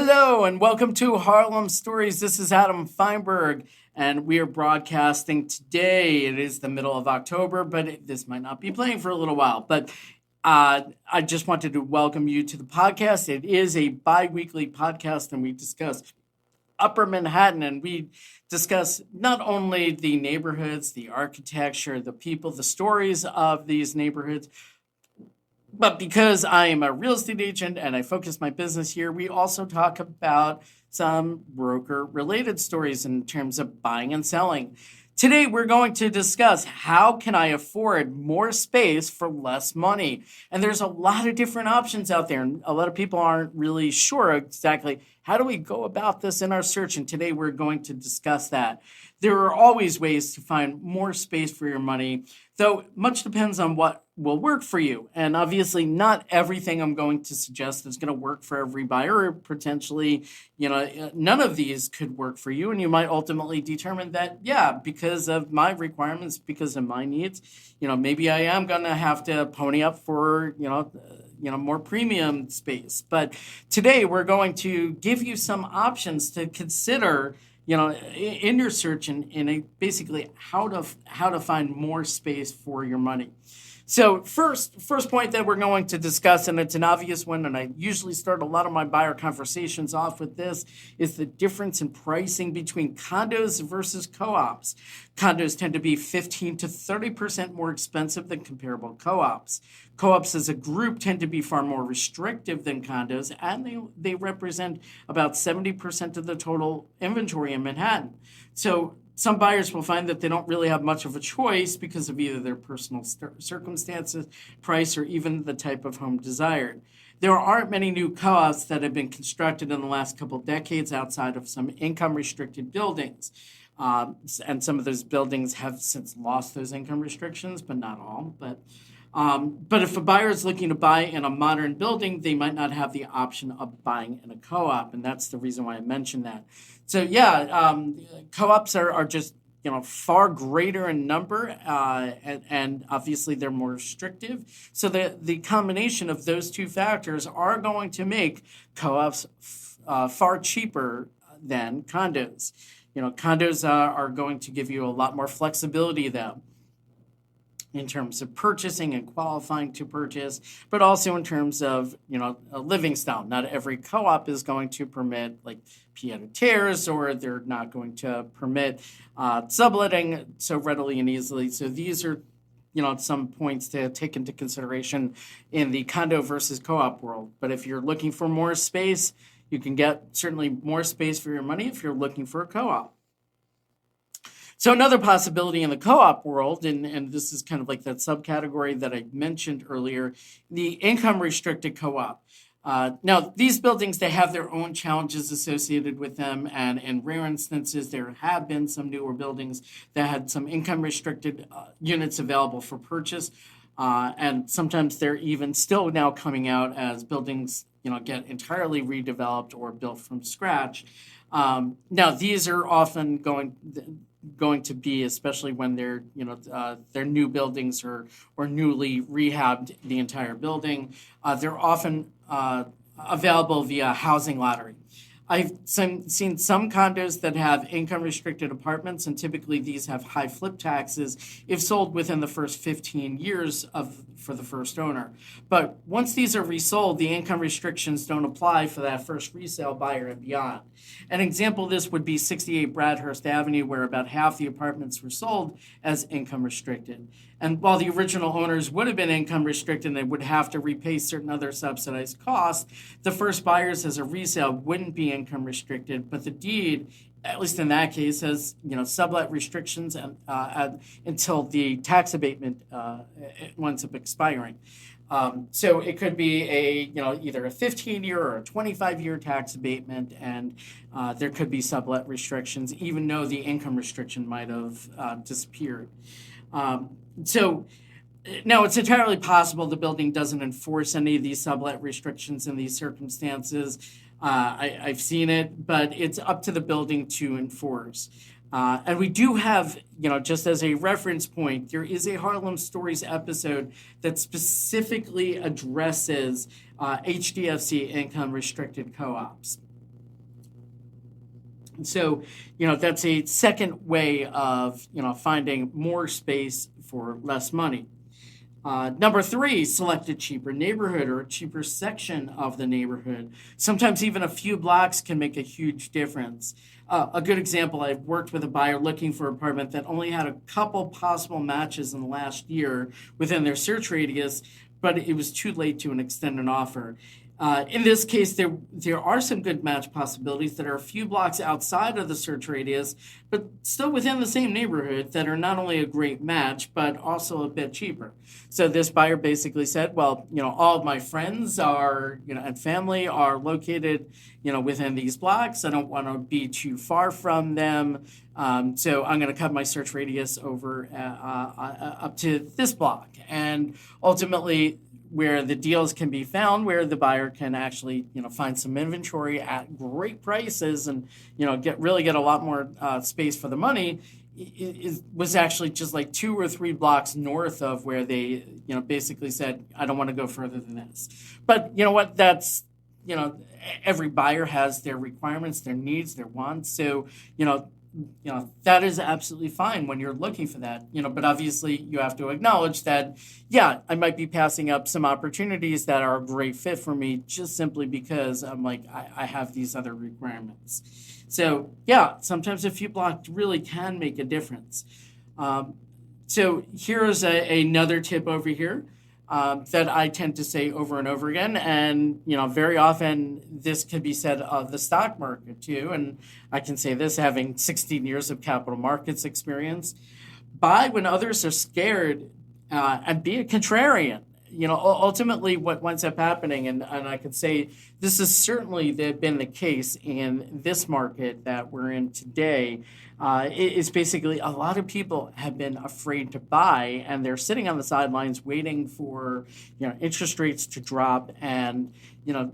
Hello and welcome to Harlem Stories. This is Adam Feinberg, and we are broadcasting today. It is the middle of October, but this might not be playing for a little while. But I just wanted to welcome you to the podcast. It is a bi-weekly podcast, and we discuss Upper Manhattan, and we discuss not only the neighborhoods, the architecture, the people, the stories of these neighborhoods, but because I am a real estate agent and I focus my business here, we also talk about some broker related stories in terms of buying and selling. Today, we're going to discuss how can I afford more space for less money? And there's a lot of different options out there, and a lot of people aren't really sure exactly how do we go about this in our search. And today, we're going to discuss that. There are always ways to find more space for your money, though much depends on what will work for you. And obviously, not everything I'm going to suggest is going to work for every buyer, or potentially, none of these could work for you. And you might ultimately determine that, yeah, because of my requirements, because of my needs, maybe I am going to have to pony up for, more premium space. But today we're going to give you some options to consider, in your search and basically how to find more space for your money. So first point that we're going to discuss, and it's an obvious one, and I usually start a lot of my buyer conversations off with this, is the difference in pricing between condos versus co-ops. Condos tend to be 15 to 30% more expensive than comparable co-ops. Co-ops as a group tend to be far more restrictive than condos, and they represent about 70% of the total inventory in Manhattan. So some buyers will find that they don't really have much of a choice because of either their personal circumstances, price, or even the type of home desired. There aren't many new co-ops that have been constructed in the last couple of decades outside of some income-restricted buildings. And some of those buildings have since lost those income restrictions, but not all. But if a buyer is looking to buy in a modern building, they might not have the option of buying in a co-op, and that's the reason why I mentioned that. So yeah, co-ops are just far greater in number, and obviously they're more restrictive. So the combination of those two factors are going to make co-ops far cheaper than condos. Condos are going to give you a lot more flexibility though, in terms of purchasing and qualifying to purchase, but also in terms of, a living style. Not every co-op is going to permit like pied-à-terres, or they're not going to permit subletting so readily and easily. So these are, some points to take into consideration in the condo versus co-op world. But if you're looking for more space, you can get certainly more space for your money if you're looking for a co-op. So another possibility in the co-op world, and this is kind of like that subcategory that I mentioned earlier, the income-restricted co-op. Now, these buildings, they have their own challenges associated with them, and in rare instances, there have been some newer buildings that had some income-restricted units available for purchase, and sometimes they're even still now coming out as buildings, get entirely redeveloped or built from scratch. Now, these are often going to be, especially when they're new buildings or newly rehabbed the entire building, they're often available via housing lottery. I've seen some condos that have income-restricted apartments, and typically these have high flip taxes if sold within the first 15 years for the first owner. But once these are resold, the income restrictions don't apply for that first resale buyer and beyond. An example of this would be 68 Bradhurst Avenue, where about half the apartments were sold as income restricted. And while the original owners would have been income restricted and they would have to repay certain other subsidized costs, the first buyers as a resale wouldn't be income restricted, but the deed, at least in that case, has sublet restrictions until the tax abatement winds up expiring. So it could be either a 15-year or a 25-year tax abatement, and there could be sublet restrictions, even though the income restriction might have disappeared. So now it's entirely possible the building doesn't enforce any of these sublet restrictions in these circumstances. I've seen it, but it's up to the building to enforce. And we do have, just as a reference point, there is a Harlem Stories episode that specifically addresses HDFC income restricted co-ops. So, that's a second way of, finding more space for less money. Number three, select a cheaper neighborhood or a cheaper section of the neighborhood. Sometimes even a few blocks can make a huge difference. A good example, I've worked with a buyer looking for an apartment that only had a couple possible matches in the last year within their search radius, but it was too late to extend an offer. In this case, there are some good match possibilities that are a few blocks outside of the search radius, but still within the same neighborhood that are not only a great match, but also a bit cheaper. So this buyer basically said, well, all of my friends are, and family are located, within these blocks. I don't want to be too far from them. So I'm going to cut my search radius over up to this block. And ultimately, where the deals can be found, where the buyer can actually, find some inventory at great prices and, get a lot more space for the money, was actually just like 2 or 3 blocks north of where they, basically said, I don't want to go further than this. But you know what? That's, every buyer has their requirements, their needs, their wants. So, that is absolutely fine when you're looking for that, but obviously you have to acknowledge that, yeah, I might be passing up some opportunities that are a great fit for me just simply because I'm like, I have these other requirements. So yeah, sometimes a few blocks really can make a difference. So here's another tip over here. That I tend to say over and over again. And, very often this can be said of the stock market too. And I can say this having 16 years of capital markets experience. Buy when others are scared and be a contrarian. Ultimately what winds up happening, and I could say this has certainly been the case in this market that we're in today, is basically a lot of people have been afraid to buy and they're sitting on the sidelines waiting for, interest rates to drop. And,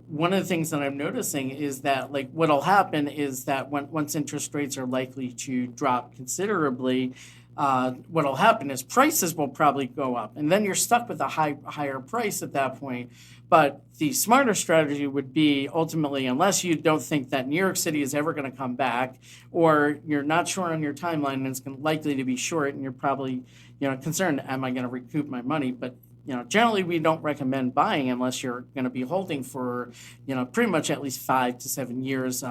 one of the things that I'm noticing is that like what'll happen is that once interest rates are likely to drop considerably, what'll happen is prices will probably go up, and then you're stuck with a higher price at that point. But the smarter strategy would be ultimately, unless you don't think that New York City is ever going to come back, or you're not sure on your timeline and it's likely to be short, and you're probably concerned, am I going to recoup my money? But generally we don't recommend buying unless you're going to be holding for, pretty much at least 5 to 7 years,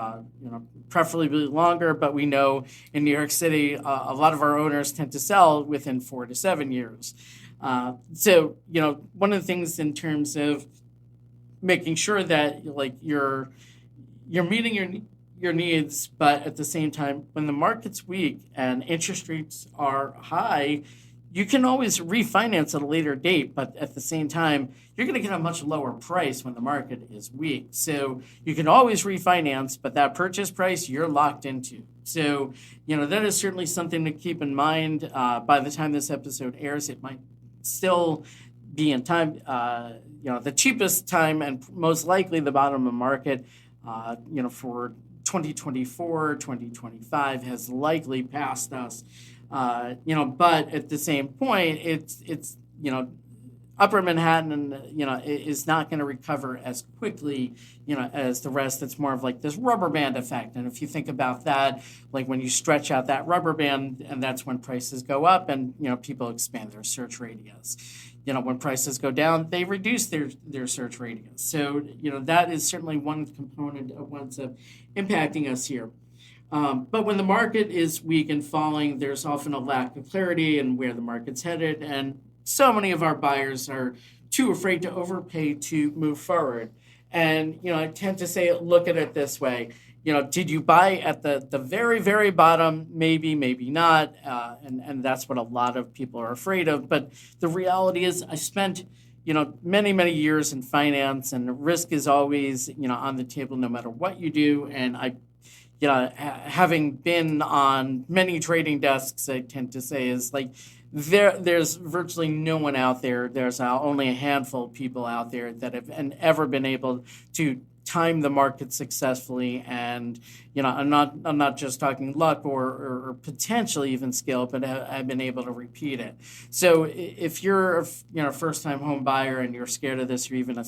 preferably longer. But we know in New York City, a lot of our owners tend to sell within 4 to 7 years. So, one of the things in terms of making sure that like you're meeting your needs, but at the same time, when the market's weak and interest rates are high, you can always refinance at a later date, but at the same time, you're going to get a much lower price when the market is weak. So you can always refinance, but that purchase price you're locked into. So, that is certainly something to keep in mind. By the time this episode airs, it might still be in time, the cheapest time and most likely the bottom of the market, for 2024, 2025 has likely passed us. But at the same point, it's Upper Manhattan, is not going to recover as quickly, as the rest. It's more of like this rubber band effect. And if you think about that, like when you stretch out that rubber band, and that's when prices go up and, people expand their search radius. When prices go down, they reduce their search radius. So, that is certainly one component of what's impacting us here. But when the market is weak and falling, there's often a lack of clarity in where the market's headed. And so many of our buyers are too afraid to overpay to move forward. And, I tend to say, look at it this way. Did you buy at the very, very bottom? Maybe, maybe not. And that's what a lot of people are afraid of. But the reality is I spent, many, many years in finance, and risk is always, on the table no matter what you do. And having been on many trading desks, I tend to say is like there's virtually no one out there. There's only a handful of people out there that have ever been able to time the market successfully. And I'm not just talking luck or potentially even skill, but I've been able to repeat it. So if you're a first time home buyer and you're scared of this, or even a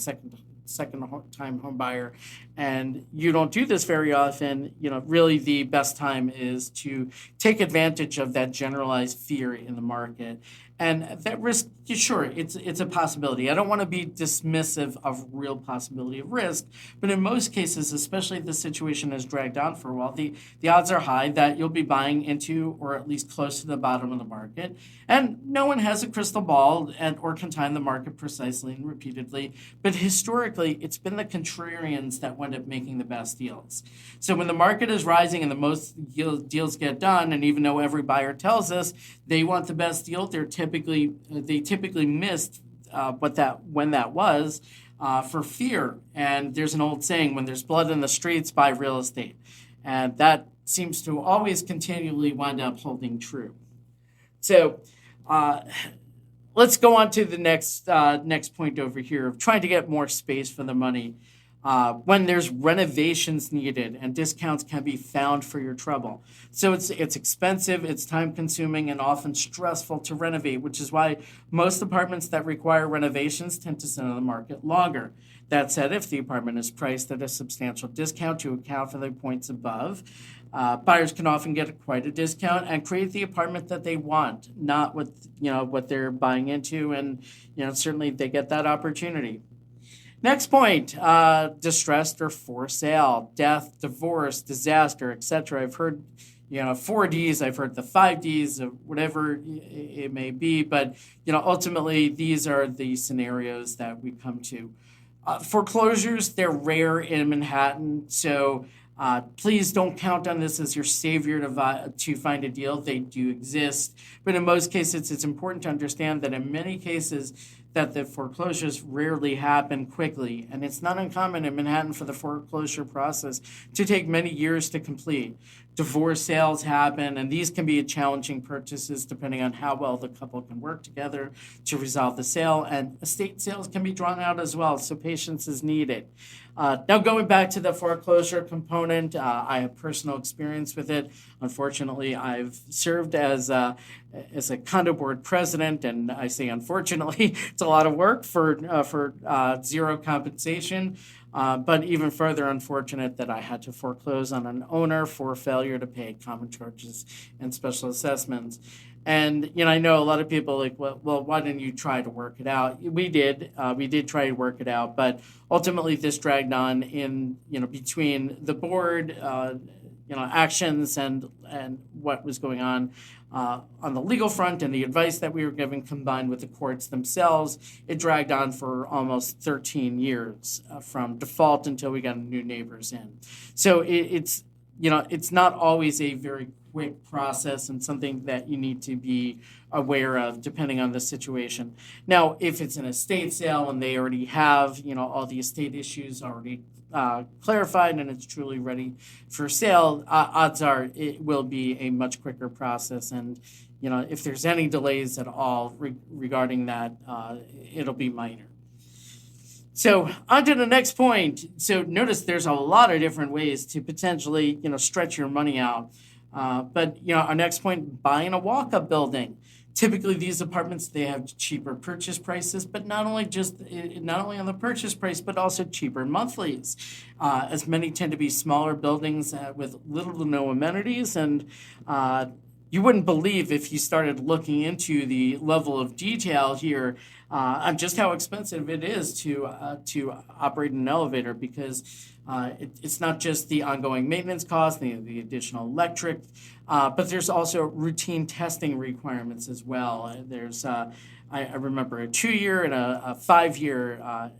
time home buyer, and you don't do this very often, really the best time is to take advantage of that generalized fear in the market. And that risk, sure, it's a possibility. I don't want to be dismissive of real possibility of risk, but in most cases, especially if the situation has dragged on for a while, the odds are high that you'll be buying into or at least close to the bottom of the market. And no one has a crystal ball or can time the market precisely and repeatedly. But historically, it's been the contrarians that wind up making the best deals. So when the market is rising and the most deals get done, and even though every buyer tells us they want the best deal, they typically missed when that was for fear. And there's an old saying: when there's blood in the streets, buy real estate. And that seems to always continually wind up holding true. So let's go on to the next point over here of trying to get more space for the money. When there's renovations needed and discounts can be found for your trouble. So it's expensive, it's time consuming, and often stressful to renovate, which is why most apartments that require renovations tend to sit on the market longer. That said, if the apartment is priced at a substantial discount to account for the points above, buyers can often get quite a discount and create the apartment that they want, not what they're buying into, and certainly they get that opportunity. Next point, distressed or for sale, death, divorce, disaster, etc. I've heard, 4Ds, I've heard the 5Ds, whatever it may be, but, ultimately these are the scenarios that we come to. Foreclosures, they're rare in Manhattan, so please don't count on this as your savior to find a deal. They do exist, but in most cases, it's important to understand that in many cases, that the foreclosures rarely happen quickly, and it's not uncommon in Manhattan for the foreclosure process to take many years to complete. Divorce sales happen, and these can be challenging purchases depending on how well the couple can work together to resolve the sale, and estate sales can be drawn out as well, so patience is needed. Now, going back to the foreclosure component, I have personal experience with it. Unfortunately, I've served as a condo board president, and I say unfortunately, it's a lot of work for zero compensation. But even further unfortunate that I had to foreclose on an owner for failure to pay common charges and special assessments. And, I know a lot of people like, well, why didn't you try to work it out? We did try to work it out, but ultimately this dragged on in, between the board, actions and what was going on the legal front and the advice that we were given combined with the courts themselves. It dragged on for almost 13 years from default until we got new neighbors in. So it's not always a very quick process and something that you need to be aware of depending on the situation. Now, if it's an estate sale and they already have, all the estate issues already clarified and it's truly ready for sale, odds are it will be a much quicker process. And, if there's any delays at all regarding that, it'll be minor. So on to the next point. So notice there's a lot of different ways to potentially, stretch your money out. But our next point, buying a walk-up building. Typically, these apartments, they have cheaper purchase prices, but not only on the purchase price, but also cheaper monthlies, as many tend to be smaller buildings with little to no amenities. And you wouldn't believe if you started looking into the level of detail here on just how expensive it is to operate an elevator, because it's not just the ongoing maintenance costs, the additional electric, but there's also routine testing requirements as well. There's I remember a 2-year and a 5-year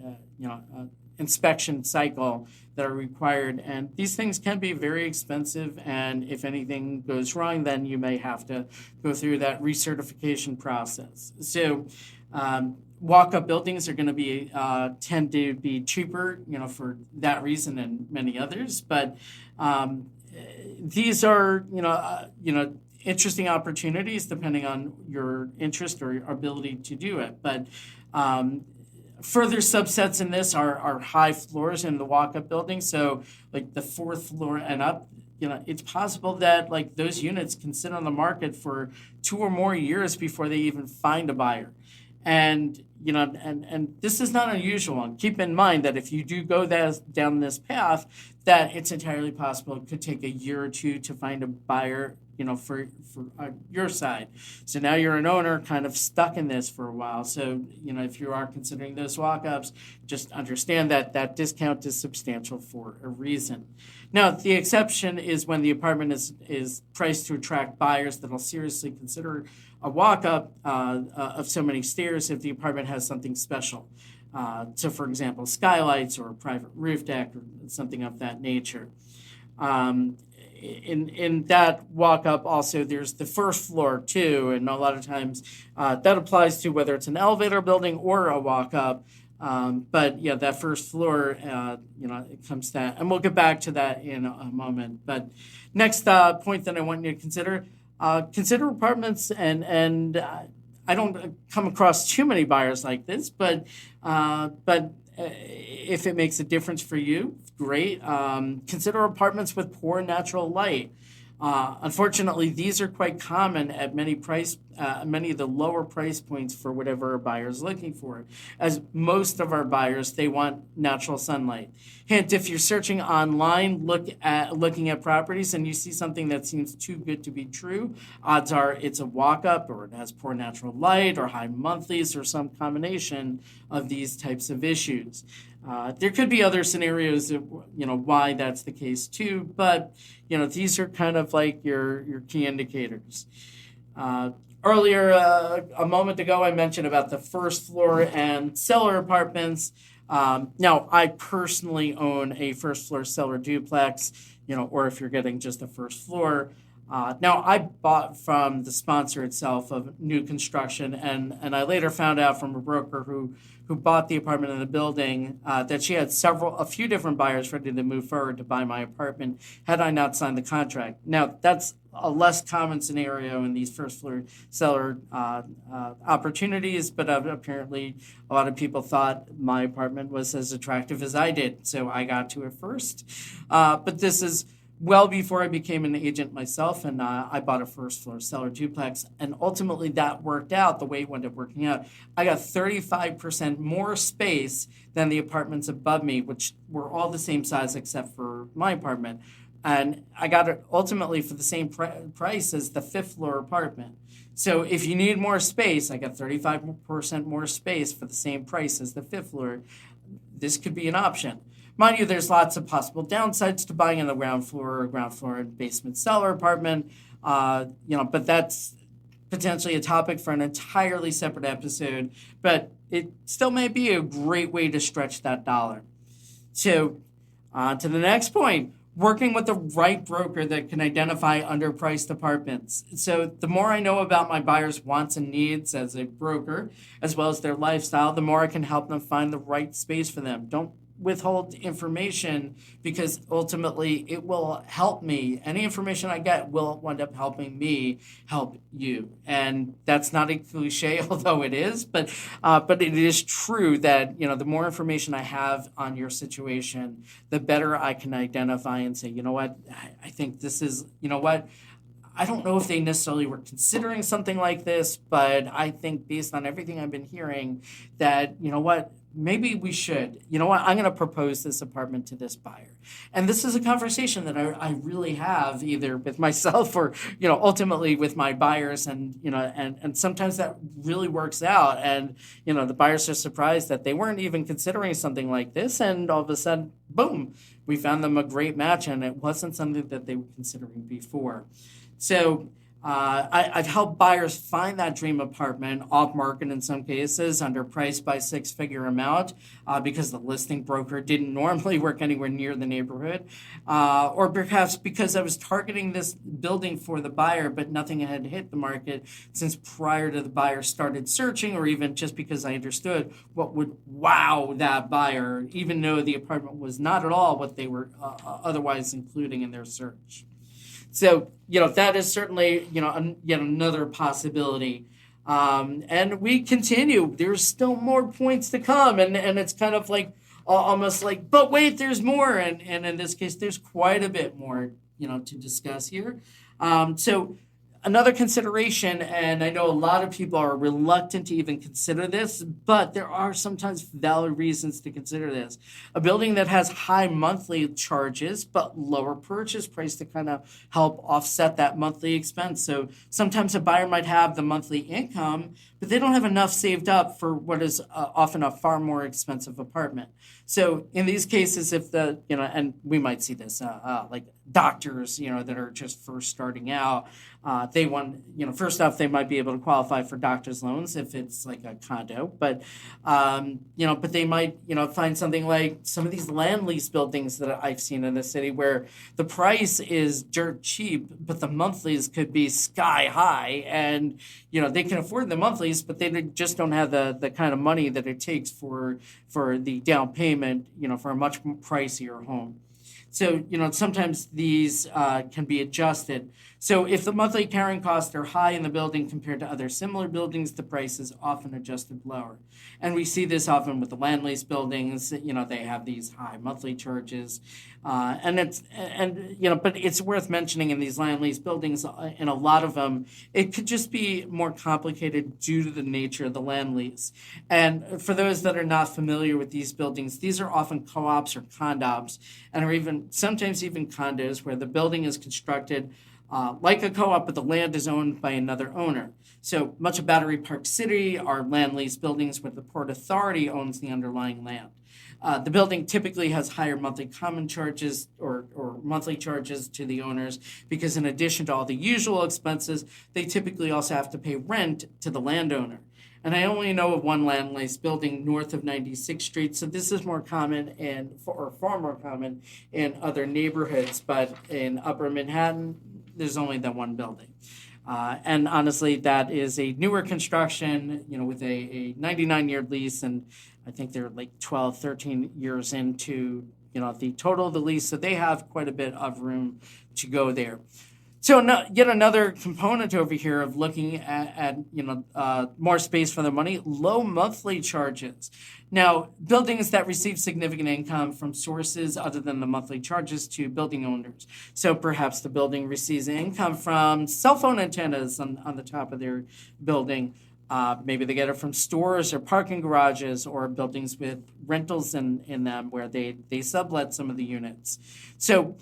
inspection cycle that are required, and these things can be very expensive, and if anything goes wrong, then you may have to go through that recertification process. So walk-up buildings are going to be tend to be cheaper, for that reason and many others, but these are interesting opportunities depending on your interest or ability to do it. But further subsets in this are high floors in the walk-up building. So like the 4th floor and up, it's possible that like those units can sit on the market for 2 or more years before they even find a buyer. And and this is not unusual. And keep in mind that if you do go down this path, that it's entirely possible it could take a year or two to find a buyer, for your side. So now you're an owner kind of stuck in this for a while. So, if you are considering those walk-ups, just understand that that discount is substantial for a reason. Now, the exception is when the apartment is priced to attract buyers that'll seriously consider a walk-up of so many stairs if the apartment has something special. So, for example, skylights or a private roof deck or something of that nature. Um, in that walk up, also there's the first floor too, and a lot of times that applies to whether it's an elevator building or a walk up. But yeah, that first floor, it comes to that, and we'll get back to that in a moment. But next point that I want you to consider apartments, and I don't come across too many buyers like this, but if it makes a difference for you, great. Consider apartments with poor natural light. Unfortunately, these are quite common at many of the lower price points for whatever a buyer is looking for. As most of our buyers, they want natural sunlight. Hint: if you're searching online, looking at properties, and you see something that seems too good to be true, odds are it's a walk-up, or it has poor natural light, or high monthlies, or some combination of these types of issues. There could be other scenarios of, why that's the case too, but these are kind of like your key indicators. Earlier, a moment ago, I mentioned about the first floor and cellar apartments. Now, I personally own a first floor cellar duplex, or if you're getting just the first floor. Now, I bought from the sponsor itself of new construction, and I later found out from a broker who bought the apartment in the building that she had a few different buyers ready to move forward to buy my apartment had I not signed the contract. Now, that's a less common scenario in these first floor seller opportunities, but apparently a lot of people thought my apartment was as attractive as I did, so I got to it first. But this is well before I became an agent myself, and I bought a first floor cellar duplex, and ultimately that worked out the way it ended up working out. I got 35% more space than the apartments above me, which were all the same size except for my apartment. And I got it ultimately for the same price as the fifth floor apartment. So if you need more space, I got 35% more space for the same price as the fifth floor. This could be an option. Mind you, there's lots of possible downsides to buying in the ground floor or ground floor and basement cellar apartment, but that's potentially a topic for an entirely separate episode, but it still may be a great way to stretch that dollar. So on to the next point, working with the right broker that can identify underpriced apartments. So the more I know about my buyers' wants and needs as a broker, as well as their lifestyle, the more I can help them find the right space for them. Don't withhold information, because ultimately it will help me. Any information I get will wind up helping me help you. And that's not a cliche, although it is, but it is true that, the more information I have on your situation, the better I can identify and say, what, I think this is, what, I don't know if they necessarily were considering something like this, but I think based on everything I've been hearing that, what, maybe we should. I'm going to propose this apartment to this buyer. And this is a conversation that I really have either with myself or, ultimately with my buyers. And, and sometimes that really works out. And, the buyers are surprised that they weren't even considering something like this. And all of a sudden, boom, we found them a great match. And it wasn't something that they were considering before. So I've helped buyers find that dream apartment off market in some cases, underpriced by six-figure amount because the listing broker didn't normally work anywhere near the neighborhood, or perhaps because I was targeting this building for the buyer, but nothing had hit the market since prior to the buyer started searching, or even just because I understood what would wow that buyer, even though the apartment was not at all what they were otherwise including in their search. So, that is certainly, yet another possibility. And we continue. There's still more points to come. And it's kind of like almost like, but wait, there's more. And in this case, there's quite a bit more, to discuss here. So Another consideration, and I know a lot of people are reluctant to even consider this, but there are sometimes valid reasons to consider this. A building that has high monthly charges but lower purchase price to kind of help offset that monthly expense. So sometimes a buyer might have the monthly income, but they don't have enough saved up for what is often a far more expensive apartment. So in these cases, if and we might see this, like doctors, that are just first starting out, they want, first off, they might be able to qualify for doctor's loans if it's like a condo, but they might, find something like some of these land lease buildings that I've seen in the city where the price is dirt cheap, but the monthlies could be sky high, and, they can afford the monthlies, but they just don't have the kind of money that it takes for the down payment, for a much pricier home. So, sometimes these can be adjusted. So if the monthly carrying costs are high in the building compared to other similar buildings, the price is often adjusted lower. And we see this often with the land lease buildings. They have these high monthly charges. But it's worth mentioning in these land lease buildings, in a lot of them, it could just be more complicated due to the nature of the land lease. And for those that are not familiar with these buildings, these are often co-ops or condoms, and are sometimes even condos where the building is constructed like a co-op, but the land is owned by another owner. So much of Battery Park City are land lease buildings where the Port Authority owns the underlying land. The building typically has higher monthly common charges or monthly charges to the owners because in addition to all the usual expenses, they typically also have to pay rent to the landowner. And I only know of one land lease building north of 96th Street, so this is more common far more common in other neighborhoods, but in Upper Manhattan, there's only that one building. And honestly, that is a newer construction, with a 99-year lease, and I think they're like 12, 13 years into, the total of the lease, so they have quite a bit of room to go there. So yet another component over here of looking at more space for the money, low monthly charges. Now, buildings that receive significant income from sources other than the monthly charges to building owners. So perhaps the building receives income from cell phone antennas on the top of their building. Maybe they get it from stores or parking garages or buildings with rentals in them where they sublet some of the units. So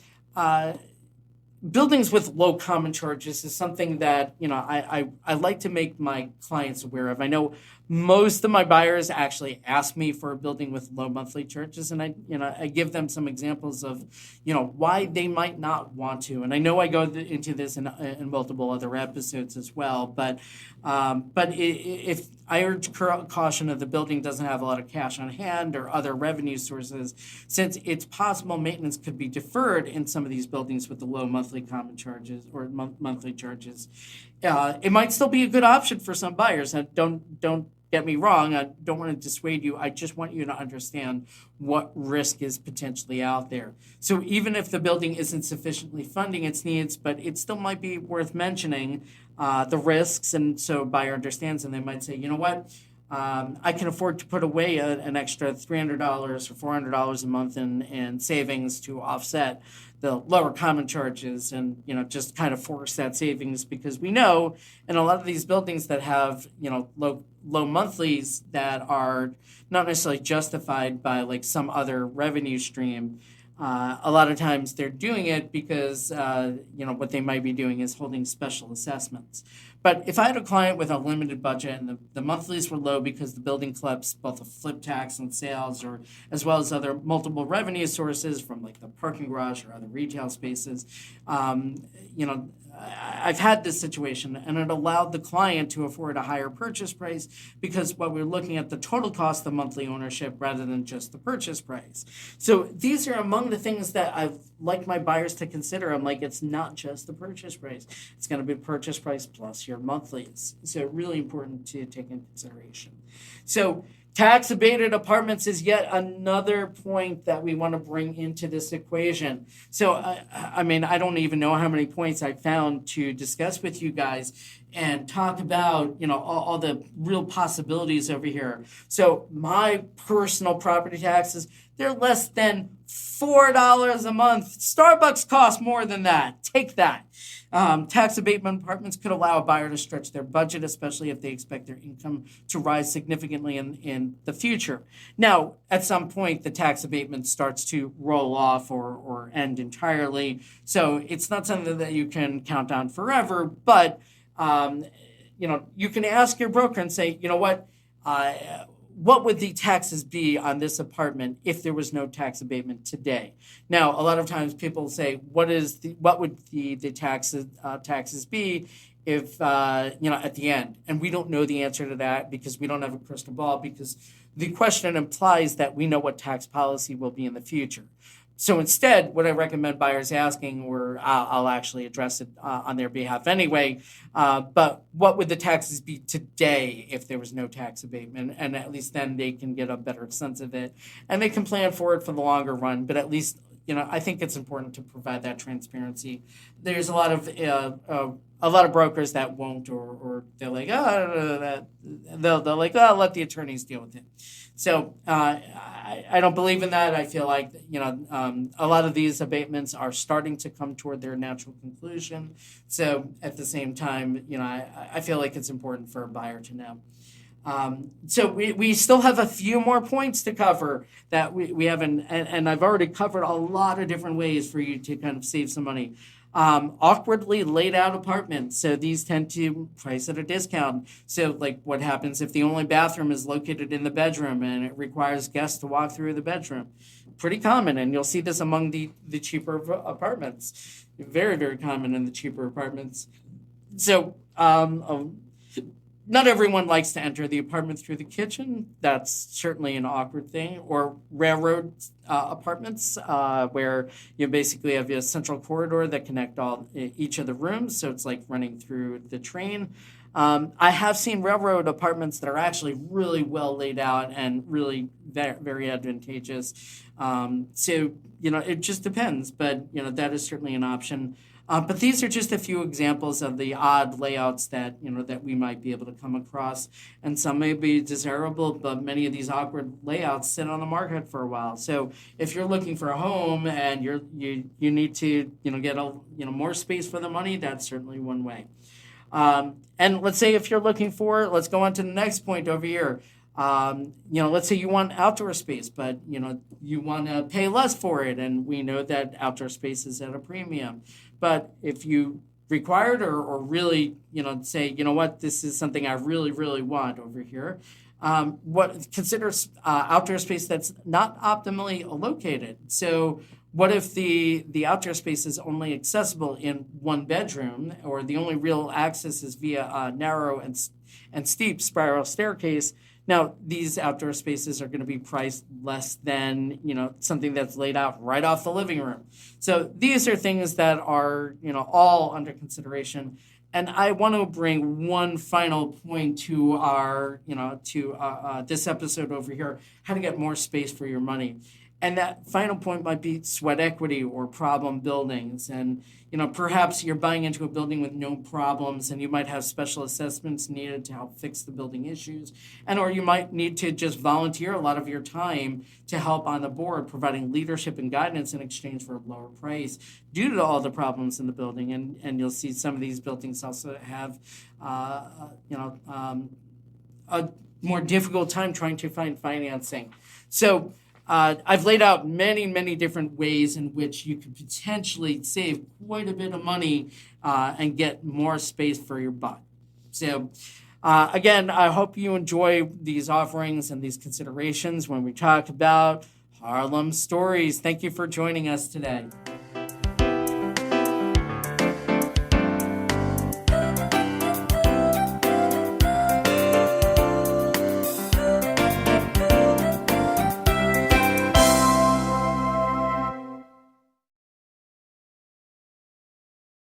buildings with low common charges is something that I like to make my clients aware of. I know most of my buyers actually ask me for a building with low monthly charges, and I give them some examples of why they might not want to. And I know I go into this in multiple other episodes as well, but if I urge caution if the building doesn't have a lot of cash on hand or other revenue sources, since it's possible maintenance could be deferred in some of these buildings with the low monthly common charges or monthly charges. It might still be a good option for some buyers. And don't get me wrong. I don't want to dissuade you. I just want you to understand what risk is potentially out there. So even if the building isn't sufficiently funding its needs, but it still might be worth mentioning the risks. And so a buyer understands, and they might say, you know what? I can afford to put away an extra $300 or $400 a month in savings to offset the lower common charges and, just kind of force that savings, because we know in a lot of these buildings that have, low monthlies that are not necessarily justified by like some other revenue stream. A lot of times they're doing it because, what they might be doing is holding special assessments. But if I had a client with a limited budget and the monthlies were low because the building collects both a flip tax and sales, or as well as other multiple revenue sources from like the parking garage or other retail spaces, I've had this situation, and it allowed the client to afford a higher purchase price because we're looking at the total cost of monthly ownership rather than just the purchase price. So these are among the things that I've like my buyers to consider. I'm like, it's not just the purchase price. It's going to be purchase price plus your monthlies. So really important to take into consideration. So tax abated apartments is yet another point that we want to bring into this equation. So, I don't even know how many points I found to discuss with you guys and talk about, all the real possibilities over here. So my personal property taxes, they're less than $4 a month. Starbucks costs more than that. Take that. Tax abatement apartments could allow a buyer to stretch their budget, especially if they expect their income to rise significantly in the future. Now, at some point, the tax abatement starts to roll off or end entirely. So it's not something that you can count on forever, but you can ask your broker and say, you know what would the taxes be on this apartment if there was no tax abatement today? Now, a lot of times people say, what would the taxes be if at the end? And we don't know the answer to that because we don't have a crystal ball, because the question implies that we know what tax policy will be in the future. So instead, what I recommend buyers asking, or I'll actually address it on their behalf anyway, but what would the taxes be today if there was no tax abatement? And at least then they can get a better sense of it. And they can plan for it for the longer run, but at least, I think it's important to provide that transparency. There's a lot of brokers that won't, or they're like, they'll like, let the attorneys deal with it. So I don't believe in that. I feel like a lot of these abatements are starting to come toward their natural conclusion. So at the same time, I feel like it's important for a buyer to know. So we still have a few more points to cover that we haven't, and I've already covered a lot of different ways for you to kind of save some money. Awkwardly laid out apartments. So these tend to price at a discount. So like what happens if the only bathroom is located in the bedroom and it requires guests to walk through the bedroom? Pretty common, and you'll see this among the cheaper apartments. Very, very common in the cheaper apartments. So not everyone likes to enter the apartment through the kitchen. That's certainly an awkward thing. Or railroad apartments where you basically have a central corridor that connect each of the rooms. So it's like running through the train. I have seen railroad apartments that are actually really well laid out and really very, very advantageous. So it just depends. But, that is certainly an option. But these are just a few examples of the odd layouts that we might be able to come across, and some may be desirable, but many of these awkward layouts sit on the market for a while. So if you're looking for a home and you need to get more space for the money, that's certainly one way. And let's say if you're looking for, let's go on to the next point over here. Let's say you want outdoor space, but you want to pay less for it, and we know that outdoor space is at a premium. But if you require it or really, say, this is something I really, really want over here, consider outdoor space that's not optimally located. So what if the outdoor space is only accessible in one bedroom, or the only real access is via a narrow and steep spiral staircase? Now, these outdoor spaces are going to be priced less than, something that's laid out right off the living room. So these are things that are, all under consideration. And I want to bring one final point to our, this episode over here, how to get more space for your money. And that final point might be sweat equity or problem buildings. And, perhaps you're buying into a building with no problems, and you might have special assessments needed to help fix the building issues. Or you might need to just volunteer a lot of your time to help on the board, providing leadership and guidance in exchange for a lower price due to all the problems in the building. And you'll see some of these buildings also have, a more difficult time trying to find financing. So, I've laid out many, many different ways in which you could potentially save quite a bit of money and get more space for your buck. So, again, I hope you enjoy these offerings and these considerations when we talk about Harlem Stories. Thank you for joining us today.